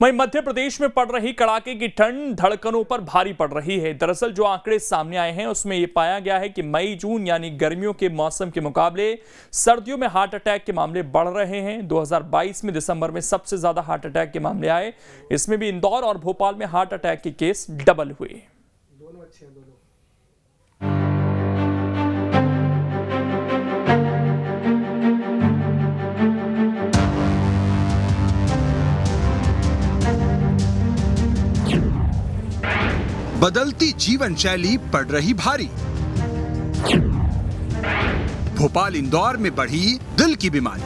वहीं मध्य प्रदेश में पड़ रही कड़ाके की ठंड धड़कनों पर भारी पड़ रही है। दरअसल जो आंकड़े सामने आए हैं उसमें ये पाया गया है कि मई जून यानी गर्मियों के मौसम के मुकाबले सर्दियों में हार्ट अटैक के मामले बढ़ रहे हैं। 2022 में दिसंबर में सबसे ज्यादा हार्ट अटैक के मामले आए। इसमें भी इंदौर और भोपाल में हार्ट अटैक के केस डबल हुए। दोनों अच्छे हैं दोनों। बदलती जीवन शैली पड़ रही भारी। भोपाल इंदौर में बढ़ी दिल की बीमारी।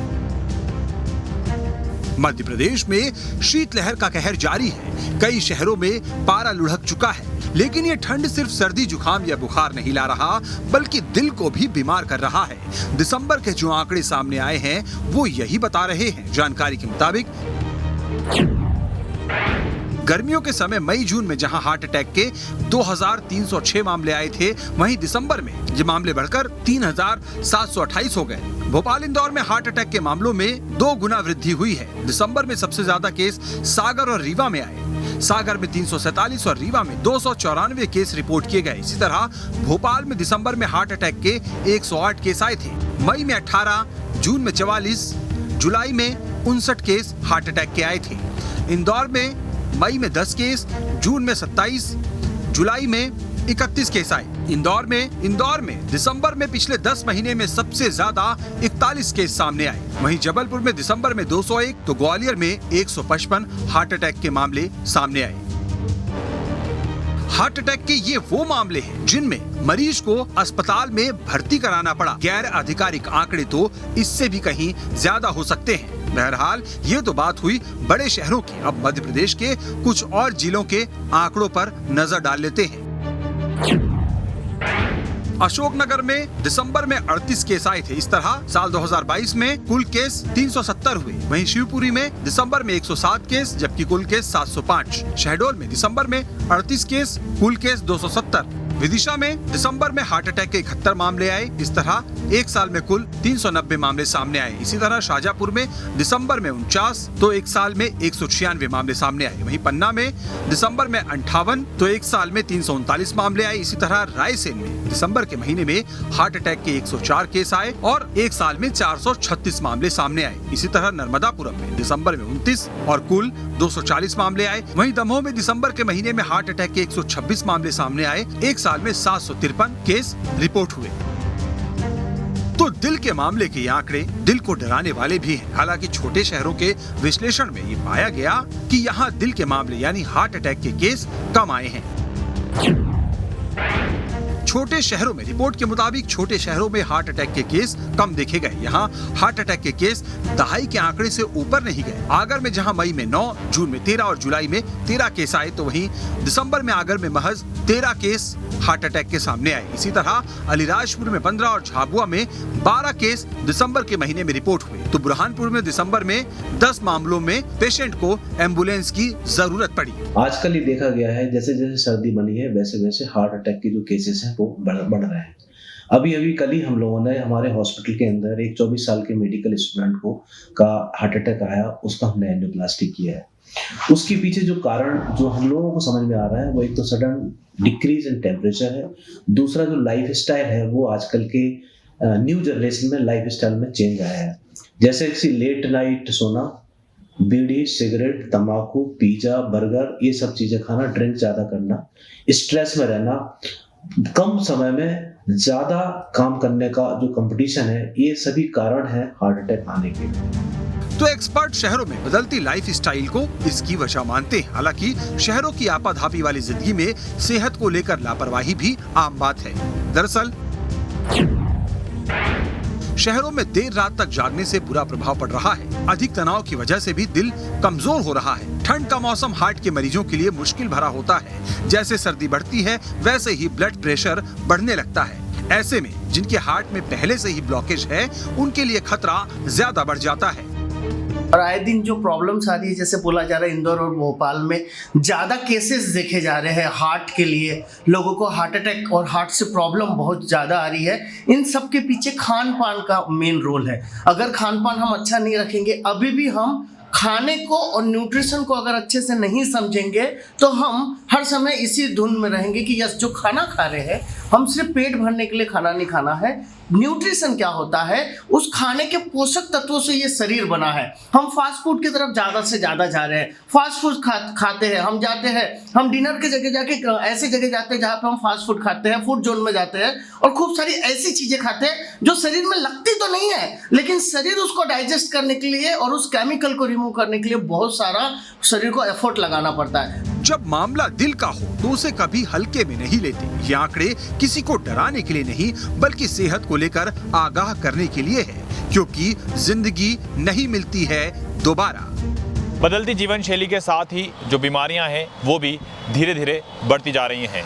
मध्य प्रदेश में शीतलहर का कहर जारी है। कई शहरों में पारा लुढ़क चुका है, लेकिन ये ठंड सिर्फ सर्दी जुकाम या बुखार नहीं ला रहा, बल्कि दिल को भी बीमार कर रहा है। दिसंबर के जो आंकड़े सामने आए हैं वो यही बता रहे हैं। जानकारी के मुताबिक गर्मियों के समय मई जून में जहां हार्ट अटैक के 2306 मामले आए थे, वहीं दिसंबर में ये मामले बढ़कर 3728 हो गए। भोपाल इंदौर में हार्ट अटैक के मामलों में 2 गुना वृद्धि हुई है। दिसंबर में सबसे ज्यादा केस सागर और रीवा में आए। सागर में 347 और रीवा में 294 केस रिपोर्ट किए गए। इसी तरह भोपाल में दिसंबर में हार्ट अटैक के 108 केस आए थे। मई में 18, जून में 44, जुलाई में 59 केस हार्ट अटैक के आए थे। इंदौर में मई में 10 केस, जून में 27, जुलाई में 31 केस आए। इंदौर में दिसंबर में पिछले 10 महीने में सबसे ज्यादा 41 केस सामने आए। वहीं जबलपुर में दिसंबर में 201 तो ग्वालियर में 155 हार्ट अटैक के मामले सामने आए। हार्ट अटैक के ये वो मामले हैं जिनमें मरीज को अस्पताल में भर्ती कराना पड़ा। गैर आधिकारिक आंकड़े तो इससे भी कहीं ज्यादा हो सकते हैं। बहरहाल ये तो बात हुई बड़े शहरों की। अब मध्य प्रदेश के कुछ और जिलों के आंकड़ों पर नजर डाल लेते हैं। अशोकनगर में दिसंबर में 38 केस आए थे। इस तरह साल 2022 में कुल केस 370 हुए। वहीं शिवपुरी में दिसंबर में 107 केस, जबकि कुल केस 705। शहडोल में दिसंबर में 38 केस, कुल केस 270। विदिशा में दिसंबर में हार्ट अटैक के 71 मामले आए। इस तरह एक साल में कुल 390 मामले सामने आए। इसी तरह शाहजहांपुर में दिसंबर में 49 तो एक साल में 196 मामले सामने आए। वहीं पन्ना में दिसंबर में 58 तो एक साल में 339 मामले आए। इसी तरह रायसेन में दिसंबर के महीने में हार्ट अटैक के 104 केस आए और एक साल में 436 मामले सामने आए। इसी तरह नर्मदापुरम में दिसंबर में 29 और कुल 240 मामले आए। वहीं दमोह में दिसंबर के महीने में हार्ट अटैक के 126 मामले सामने आए। एक साल में 753 केस रिपोर्ट हुए। तो दिल के मामले के आंकड़े दिल को डराने वाले भी हैं। हालांकि छोटे शहरों के विश्लेषण में ये पाया गया कि यहाँ दिल के मामले यानी हार्ट अटैक के केस कम आए हैं। छोटे शहरों में रिपोर्ट के मुताबिक छोटे शहरों में हार्ट अटैक के केस कम देखे गए। यहाँ हार्ट अटैक के केस दहाई के आंकड़े से ऊपर नहीं गए। आगर में जहाँ मई में 9, जून में 13 और जुलाई में 13 केस आए, तो वहीं दिसंबर में आगर में महज 13 केस हार्ट अटैक के सामने आए। इसी तरह अलीराजपुर में 15 और झाबुआ में 12 केस दिसंबर के महीने में रिपोर्ट हुए। तो बुरहानपुर में दिसंबर में 10 मामलों में पेशेंट को एम्बुलेंस की जरूरत पड़ी। आजकल ये देखा गया है जैसे जैसे सर्दी बनी है वैसे वैसे हार्ट अटैक के जो केसेस हैं वो बढ़ रहे हैं। अभी कल ही हम लोगों ने हमारे हॉस्पिटल के अंदर एक 24 साल के मेडिकल स्टूडेंट का हार्ट अटैक आया, उसका हमने एंजियोप्लास्टी किया है। उसके पीछे जो कारण जो हम लोगों को समझ में आ रहा है वो एक तो सडन डिक्रीज इन टेम्परेचर है। दूसरा जो लाइफ स्टाइल है वो आजकल के न्यू जनरेशन में लाइफ स्टाइल में चेंज आया है। जैसे कि लेट नाइट सोना, बीड़ी, सिगरेट, तंबाकू, पिज्जा, बर्गर, ये सब चीजें खाना, ड्रिंक ज्यादा करना, स्ट्रेस में रहना, कम समय में ज्यादा काम करने का जो कंपटीशन है, ये सभी कारण है हार्ट अटैक आने के। तो एक्सपर्ट शहरों में बदलती लाइफ स्टाइल को इसकी वजह मानते हैं। हालांकि शहरों की आपाधापी वाली जिंदगी में सेहत को लेकर लापरवाही भी आम बात है। दरअसल शहरों में देर रात तक जागने से बुरा प्रभाव पड़ रहा है। अधिक तनाव की वजह से भी दिल कमजोर हो रहा है। ठंड का मौसम हार्ट के मरीजों के लिए मुश्किल भरा होता है। जैसे सर्दी बढ़ती है वैसे ही ब्लड प्रेशर बढ़ने लगता है। ऐसे में जिनके हार्ट में पहले से ही ब्लॉकेज है उनके लिए खतरा ज्यादा बढ़ जाता है। और आए दिन जो प्रॉब्लम्स आ रही है, जैसे बोला जा रहा है इंदौर और भोपाल में ज़्यादा केसेस देखे जा रहे हैं हार्ट के लिए, लोगों को हार्ट अटैक और हार्ट से प्रॉब्लम बहुत ज़्यादा आ रही है। इन सब के पीछे खान पान का मेन रोल है। अगर खान पान हम अच्छा नहीं रखेंगे, अभी भी हम खाने को और न्यूट्रिशन को अगर अच्छे से नहीं समझेंगे तो हम हर समय इसी धुन में रहेंगे कि यस जो खाना खा रहे हैं हम सिर्फ पेट भरने के लिए खाना नहीं खाना है। न्यूट्रिशन क्या होता है, उस खाने के पोषक तत्वों से ये शरीर बना है। हम फास्ट फूड की तरफ ज़्यादा से ज़्यादा जा रहे हैं, फास्ट फूड खाते हैं, हम जाते हैं, हम डिनर के जगह जाके ऐसी जगह जाते हैं जहाँ पे हम फास्ट फूड खाते हैं, फूड जोन में जाते हैं और खूब सारी ऐसी चीज़ें खाते हैं जो शरीर में लगती तो नहीं है, लेकिन शरीर उसको डाइजेस्ट करने के लिए और उस केमिकल को रिमूव करने के लिए बहुत सारा शरीर को एफर्ट लगाना पड़ता है। जब मामला दिल का हो तो उसे कभी हल्के में नहीं लेते। ये आंकड़े किसी को डराने के लिए नहीं बल्कि सेहत को लेकर आगाह करने के लिए है, क्योंकि जिंदगी नहीं मिलती है दोबारा। बदलती जीवन शैली के साथ ही जो बीमारियां हैं वो भी धीरे धीरे बढ़ती जा रही हैं।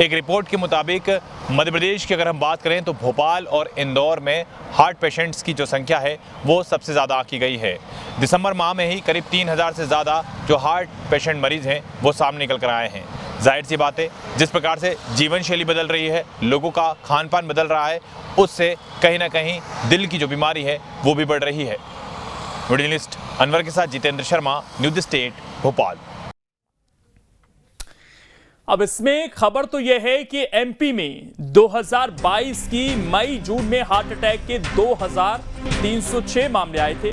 एक रिपोर्ट के मुताबिक मध्य प्रदेश की अगर हम बात करें तो भोपाल और इंदौर में हार्ट पेशेंट्स की जो संख्या है वो सबसे ज़्यादा आंकी गई है। दिसंबर माह में ही करीब 3000 से ज़्यादा जो हार्ट पेशेंट मरीज हैं वो सामने निकल कर आए हैं। जाहिर सी बात है, जिस प्रकार से जीवन शैली बदल रही है, लोगों का खान पान बदल रहा है, उससे कहीं ना कहीं दिल की जो बीमारी है वो भी बढ़ रही है। वीडियो जर्नलिस्ट अनवर के साथ जितेंद्र शर्मा, न्यूज़ स्टेट, भोपाल। अब इसमें खबर तो यह है कि एमपी में 2022 की मई जून में हार्ट अटैक के 2306 मामले आए थे।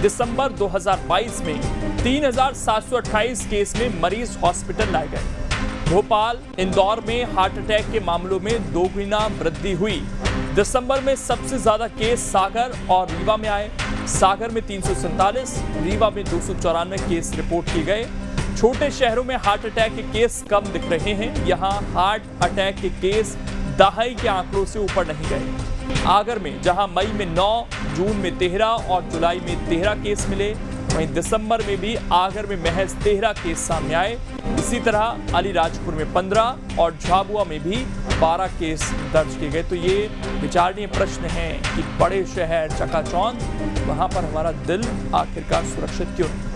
दिसंबर 2022 में 3728 केस में मरीज हॉस्पिटल लाए गए। भोपाल, इंदौर में हार्ट अटैक के मामलों में दोगुना वृद्धि हुई। दिसंबर में सबसे ज्यादा केस सागर और रीवा में आए। सागर में 347, रीवा में 294 केस रिपोर्ट किए गए। छोटे शहरों में हार्ट अटैक के केस कम दिख रहे हैं। यहां हार्ट अटैक के केस दहाई के आंकड़ों से ऊपर नहीं गए। आगर में जहां मई में 9, जून में 13 और जुलाई में 13 केस मिले, वहीं दिसंबर में भी आगर में महज 13 केस सामने आए। इसी तरह अलीराजपुर में 15 और झाबुआ में भी 12 केस दर्ज किए गए। तो ये विचारणीय प्रश्न है कि बड़े शहर चकाचौंध, वहां पर हमारा दिल आखिरकार सुरक्षित क्यों नहीं?